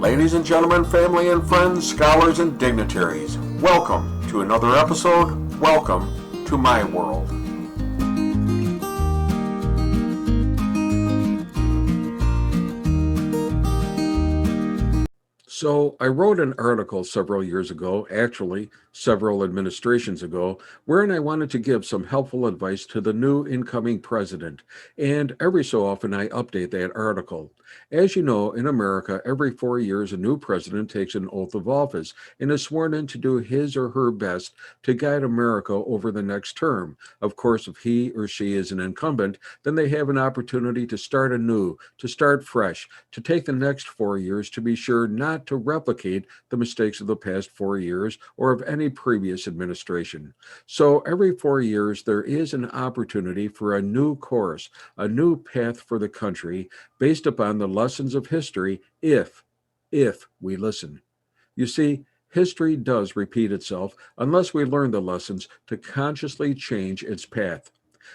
Ladies and gentlemen, family and friends, scholars and dignitaries, welcome to another episode. Welcome to my world. So I wrote an article several years ago, actually several administrations ago, wherein I wanted to give some helpful advice to the new incoming president. And every so often I update that article. As you know, in America, every 4 years a new president takes an oath of office and is sworn in to do his or her best to guide America over the next term. Of course, if he or she is an incumbent, then they have an opportunity to start anew, to start fresh, to take the next 4 years to be sure not to replicate the mistakes of the past 4 years or of any previous administration. So every 4 years, there is an opportunity for a new course, a new path for the country based upon the lessons of history if we listen. You see, history does repeat itself unless we learn the lessons to consciously change its path.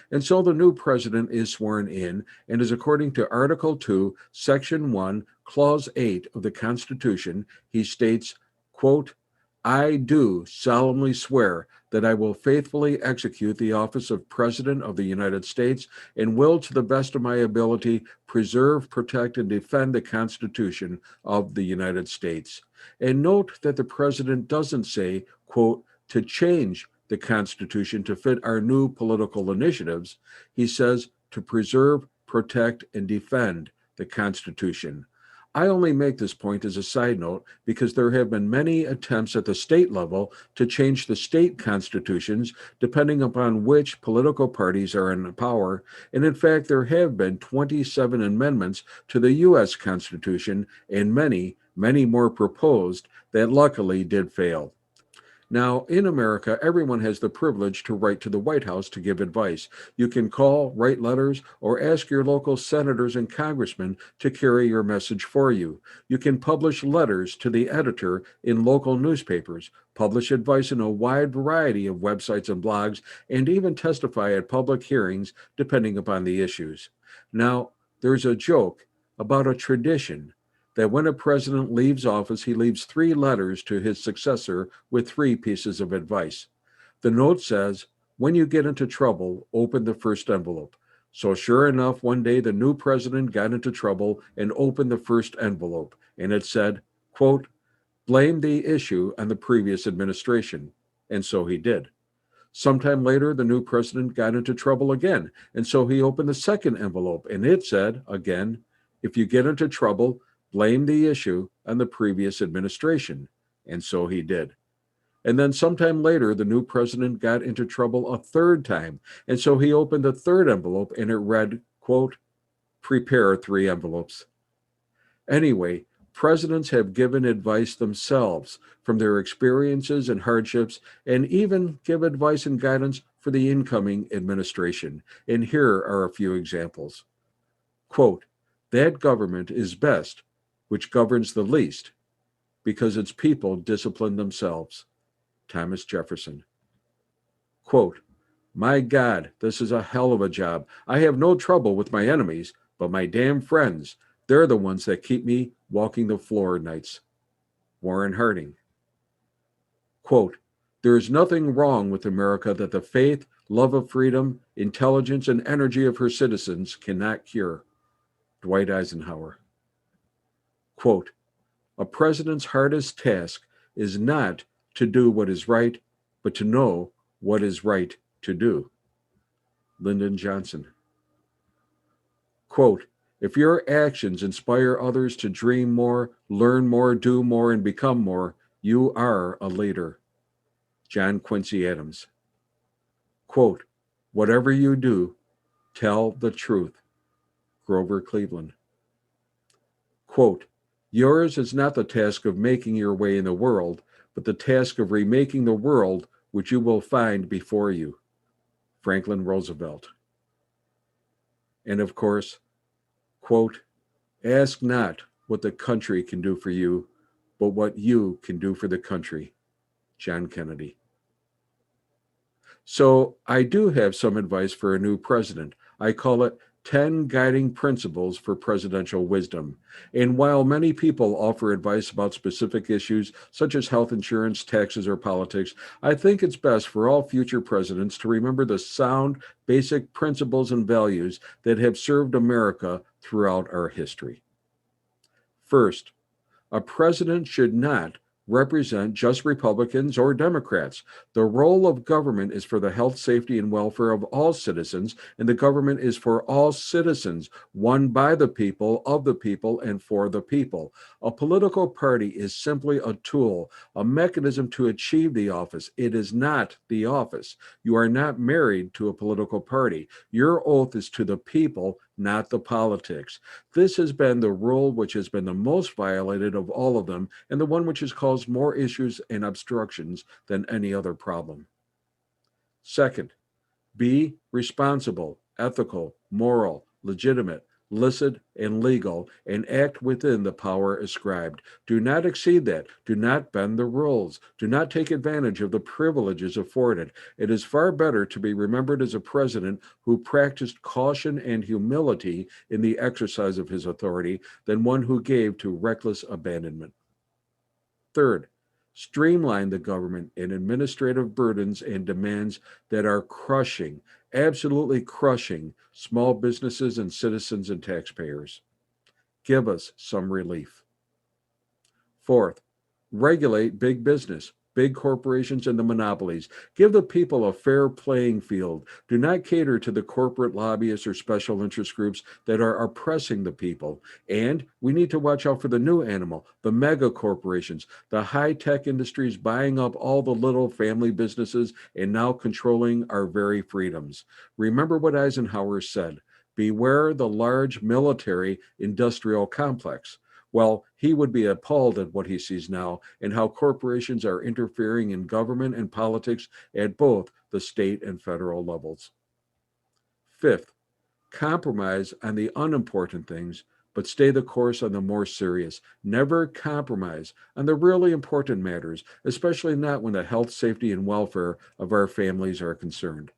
And so the new president is sworn in and is, according to Article 2, Section 1, Clause 8 of the Constitution, he states, quote, I do solemnly swear that I will faithfully execute the office of President of the United States and will, to the best of my ability, preserve, protect, and defend the Constitution of the United States. And note that the president doesn't say, quote, to change the Constitution to fit our new political initiatives. He says to preserve, protect, and defend the Constitution. I only make this point as a side note because there have been many attempts at the state level to change the state constitutions depending upon which political parties are in power, and in fact there have been 27 amendments to the U.S. Constitution and many more proposed that luckily did fail. Now, in America, everyone has the privilege to write to the White House to give advice. You can call, write letters, or ask your local senators and congressmen to carry your message for you. You can publish letters to the editor in local newspapers, publish advice in a wide variety of websites and blogs, and even testify at public hearings depending upon the issues. Now, there's a joke about a tradition that when a president leaves office, he leaves 3 letters to his successor with 3 pieces of advice. The note says, when you get into trouble, open the first envelope. So sure enough, one day the new president got into trouble and opened the first envelope, and it said, quote, blame the issue on the previous administration. And so he did. Sometime later, the new president got into trouble again, and so he opened the second envelope, and it said, again, if you get into trouble, blame the issue on the previous administration. And so he did. And then sometime later, the new president got into trouble a third time. And so he opened the third envelope and it read, quote, prepare 3 envelopes. Anyway, presidents have given advice themselves from their experiences and hardships, and even give advice and guidance for the incoming administration. And here are a few examples. Quote, that government is best which governs the least, because its people discipline themselves. Thomas Jefferson. Quote, my God, this is a hell of a job. I have no trouble with my enemies, but my damn friends, they're the ones that keep me walking the floor nights. Warren Harding. Quote, there is nothing wrong with America that the faith, love of freedom, intelligence, and energy of her citizens cannot cure. Dwight Eisenhower. Quote, a president's hardest task is not to do what is right, but to know what is right to do. Lyndon Johnson. Quote, if your actions inspire others to dream more, learn more, do more, and become more, you are a leader. John Quincy Adams. Quote, whatever you do, tell the truth. Grover Cleveland. Quote, yours is not the task of making your way in the world, but the task of remaking the world which you will find before you. Franklin Roosevelt. And of course, quote, ask not what the country can do for you, but what you can do for the country. John Kennedy. So I do have some advice for a new president. I call it 10 Guiding Principles for Presidential Wisdom. And while many people offer advice about specific issues such as health insurance, taxes, or politics, I think it's best for all future presidents to remember the sound, basic principles and values that have served America throughout our history. First, a president should not represent just Republicans or Democrats. The role of government is for the health, safety, and welfare of all citizens, and the government is for all citizens, won by the people, of the people, and for the people. A political party is simply a tool, a mechanism to achieve the office. It is not the office. You are not married to a political party. Your oath is to the people, not the politics. This has been the rule which has been the most violated of all of them, and the one which has caused more issues and obstructions than any other problem. Second, be responsible, ethical, moral, legitimate, licit, and legal, and act within the power ascribed. Do not exceed that. Do not bend the rules. Do not take advantage of the privileges afforded. It is far better to be remembered as a president who practiced caution and humility in the exercise of his authority than one who gave to reckless abandonment. Third, streamline the government and administrative burdens and demands that are crushing, absolutely crushing small businesses and citizens and taxpayers. Give us some relief. Fourth, regulate big business, big corporations, and the monopolies. Give the people a fair playing field. Do not cater to the corporate lobbyists or special interest groups that are oppressing the people. And we need to watch out for the new animal, the mega corporations, the high-tech industries buying up all the little family businesses and now controlling our very freedoms. Remember what Eisenhower said, beware the large military industrial complex. Well, he would be appalled at what he sees now and how corporations are interfering in government and politics at both the state and federal levels. Fifth, compromise on the unimportant things, but stay the course on the more serious. Never compromise on the really important matters, especially not when the health, safety, and welfare of our families are concerned.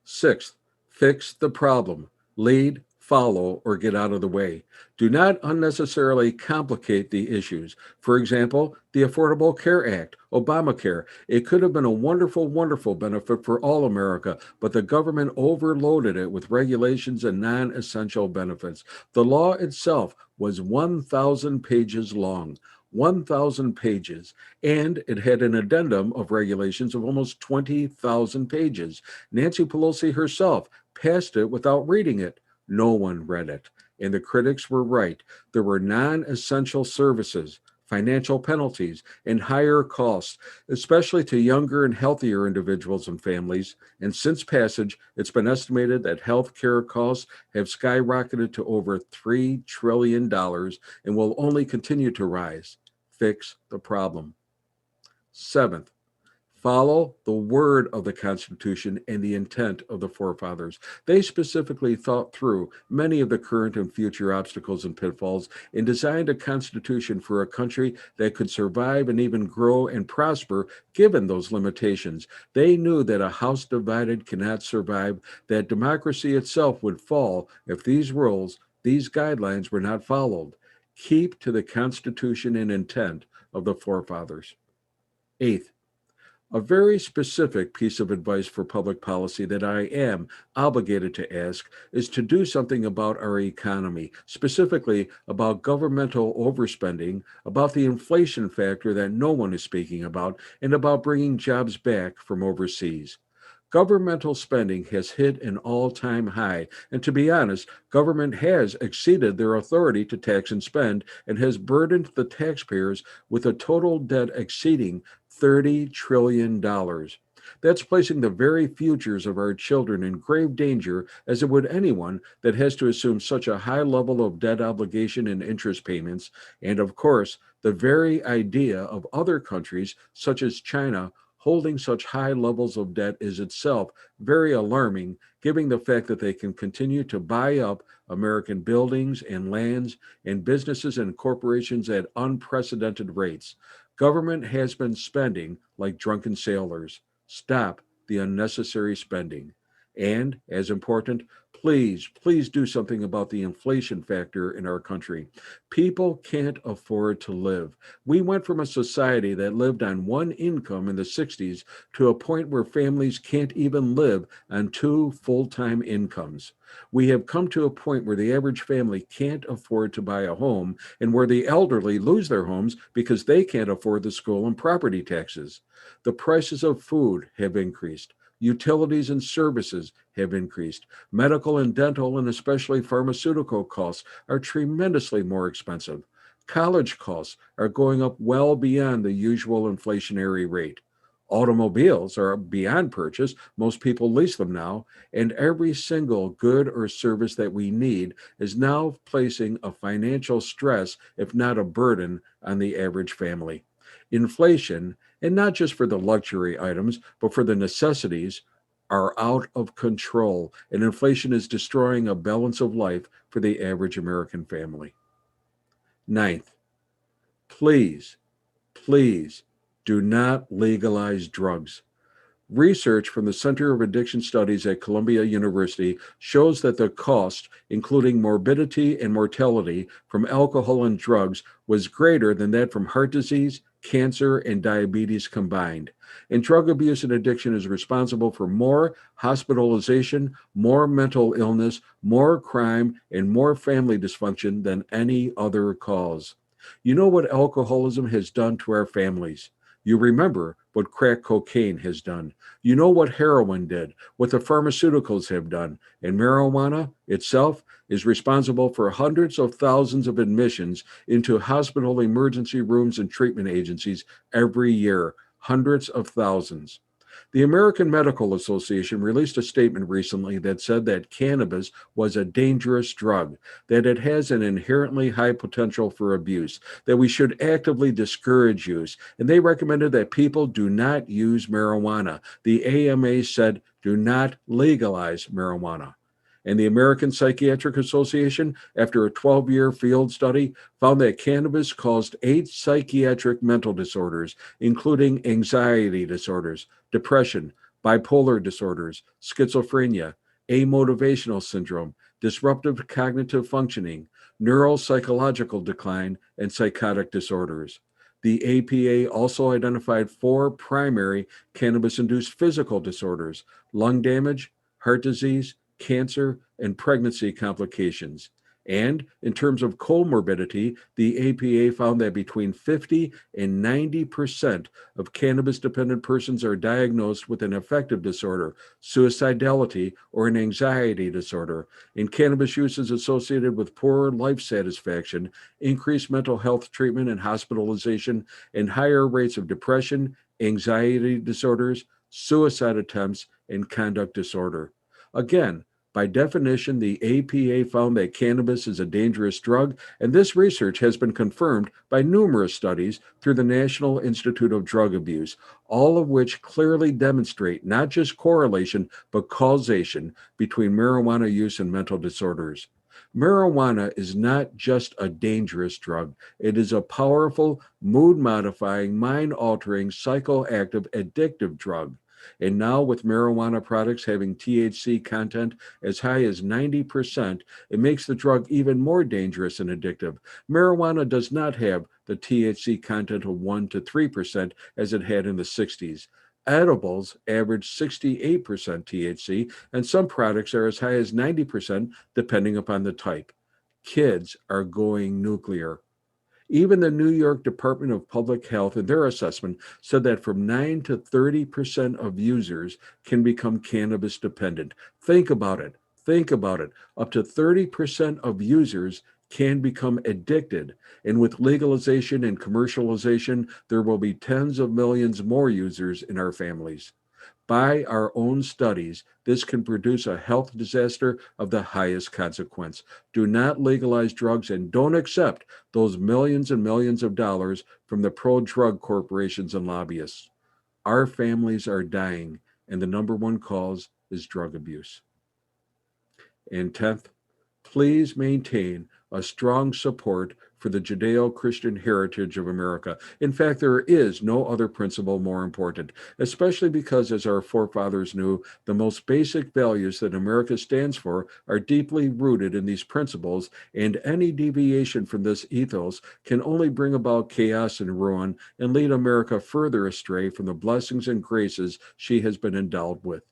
Sixth, fix the problem. Lead, follow, or get out of the way. Do not unnecessarily complicate the issues. For example, the Affordable Care Act, Obamacare. It could have been a wonderful, wonderful benefit for all America, but the government overloaded it with regulations and non essential benefits. The law itself was 1,000 pages long. 1,000 pages, and it had an addendum of regulations of almost 20,000 pages. Nancy Pelosi herself passed it without reading it. No one read it. And the critics were right. There were non essential services, financial penalties, and higher costs, especially to younger and healthier individuals and families. And since passage, it's been estimated that health care costs have skyrocketed to over $3 trillion and will only continue to rise. Fix the problem. Seventh, follow the word of the Constitution and the intent of the forefathers. They specifically thought through many of the current and future obstacles and pitfalls and designed a constitution for a country that could survive and even grow and prosper given those limitations. They knew that a house divided cannot survive, that democracy itself would fall if these rules, these guidelines were not followed. Keep to the Constitution and intent of the forefathers. Eighth, a very specific piece of advice for public policy that I am obligated to ask is to do something about our economy, specifically about governmental overspending, about the inflation factor that no one is speaking about, and about bringing jobs back from overseas. Governmental spending has hit an all-time high, and to be honest, government has exceeded their authority to tax and spend and has burdened the taxpayers with a total debt exceeding $30 trillion. That's placing the very futures of our children in grave danger, as it would anyone that has to assume such a high level of debt obligation and interest payments. And of course, the very idea of other countries, such as China, holding such high levels of debt is itself very alarming, given the fact that they can continue to buy up American buildings and lands and businesses and corporations at unprecedented rates. Government has been spending like drunken sailors. Stop the unnecessary spending. And as important, please do something about the inflation factor in our country. People can't afford to live. We went from a society that lived on one income in the 60s to a point where families can't even live on two full-time incomes. We have come to a point where the average family can't afford to buy a home and where the elderly lose their homes because they can't afford the school and property taxes. The prices of food have increased. Utilities and services have increased. Medical and dental, and especially pharmaceutical costs, are tremendously more expensive. College costs are going up well beyond the usual inflationary rate. Automobiles are beyond purchase. Most people lease them now, and every single good or service that we need is now placing a financial stress, if not a burden, on the average family. Inflation, and not just for the luxury items, but for the necessities, are out of control, and inflation is destroying a balance of life for the average American family. Ninth, please, please do not legalize drugs. Research from the Center of Addiction Studies at Columbia University shows that the cost, including morbidity and mortality from alcohol and drugs, was greater than that from heart disease, cancer, and diabetes combined. And drug abuse and addiction is responsible for more hospitalization, more mental illness, more crime, and more family dysfunction than any other cause. You know what alcoholism has done to our families. You remember what crack cocaine has done. You know what heroin did, what the pharmaceuticals have done, and marijuana itself is responsible for hundreds of thousands of admissions into hospital emergency rooms and treatment agencies every year, hundreds of thousands. The American Medical Association released a statement recently that said that cannabis was a dangerous drug, that it has an inherently high potential for abuse, that we should actively discourage use, and they recommended that people do not use marijuana. The AMA said, do not legalize marijuana. And the American Psychiatric Association, after a 12-year field study, found that cannabis caused 8 psychiatric mental disorders, including anxiety disorders, depression, bipolar disorders, schizophrenia, amotivational syndrome, disruptive cognitive functioning, neuropsychological decline, and psychotic disorders. The APA also identified 4 primary cannabis induced physical disorders: lung damage, heart disease, cancer, and pregnancy complications. And in terms of comorbidity, the APA found that between 50 and 90% of cannabis dependent persons are diagnosed with an affective disorder, suicidality, or an anxiety disorder. And cannabis use is associated with poor life satisfaction, increased mental health treatment and hospitalization, and higher rates of depression, anxiety disorders, suicide attempts, and conduct disorder. Again, by definition, the APA found that cannabis is a dangerous drug, and this research has been confirmed by numerous studies through the National Institute of Drug Abuse, all of which clearly demonstrate not just correlation, but causation between marijuana use and mental disorders. Marijuana is not just a dangerous drug, it is a powerful, mood modifying, mind altering, psychoactive, addictive drug. And now, with marijuana products having THC content as high as 90%, it makes the drug even more dangerous and addictive. Marijuana does not have the THC content of 1 to 3% as it had in the 60s. Edibles average 68% THC, and some products are as high as 90% depending upon the type. Kids are going nuclear. Even the New York Department of Public Health, in their assessment, said that from 9 to 30% of users can become cannabis dependent. Think about it. Think about it. Up to 30% of users can become addicted. And with legalization and commercialization, there will be tens of millions more users in our families. By our own studies, this can produce a health disaster of the highest consequence. Do not legalize drugs and don't accept those millions and millions of dollars from the pro drug corporations and lobbyists. Our families are dying, and the number one cause is drug abuse. And 10th, please maintain a strong support for the Judeo-Christian heritage of America. In fact, there is no other principle more important, especially because, as our forefathers knew, the most basic values that America stands for are deeply rooted in these principles, and any deviation from this ethos can only bring about chaos and ruin and lead America further astray from the blessings and graces she has been endowed with.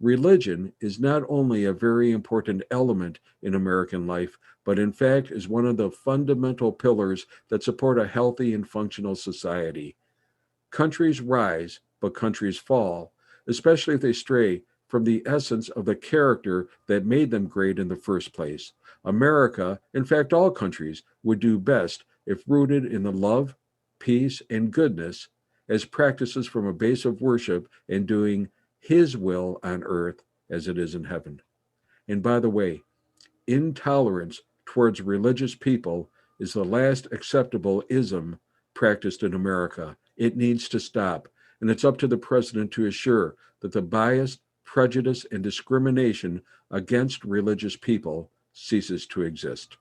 Religion is not only a very important element in American life, but in fact is one of the fundamental pillars that support a healthy and functional society. Countries rise, but countries fall, especially if they stray from the essence of the character that made them great in the first place. America, in fact, all countries, would do best if rooted in the love, peace, and goodness as practices from a base of worship and doing His will on earth as it is in heaven. And by the way, intolerance towards religious people is the last acceptable ism practiced in America. It needs to stop. And it's up to the president to assure that the bias, prejudice, and discrimination against religious people ceases to exist.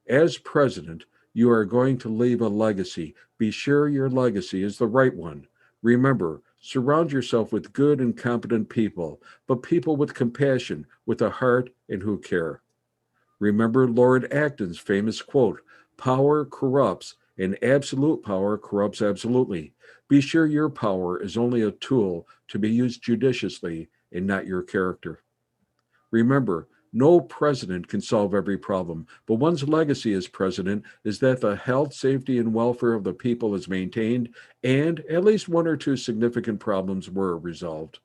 As president, you are going to leave a legacy. Be sure your legacy is the right one. Remember, surround yourself with good and competent people, but people with compassion, with a heart, and who care. Remember Lord Acton's famous quote, "Power corrupts, and absolute power corrupts absolutely." Be sure your power is only a tool to be used judiciously and not your character. Remember, no president can solve every problem, but one's legacy as president is that the health, safety, and welfare of the people is maintained, and at least one or two significant problems were resolved.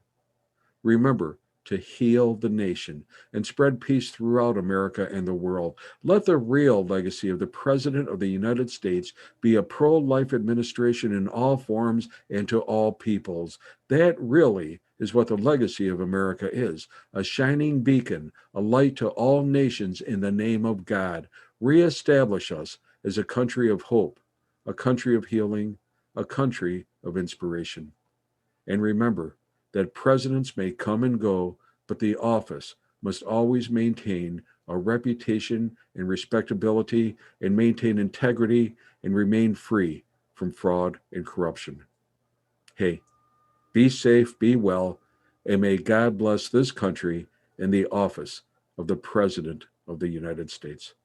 Remember to heal the nation and spread peace throughout America and the world. Let the real legacy of the President of the United States be a pro-life administration in all forms and to all peoples. That really is what the legacy of America is, a shining beacon, a light to all nations in the name of God. Reestablish us as a country of hope, a country of healing, a country of inspiration. And remember that presidents may come and go, but the office must always maintain a reputation and respectability and maintain integrity and remain free from fraud and corruption. Hey, be safe, be well, and may God bless this country and the office of the President of the United States.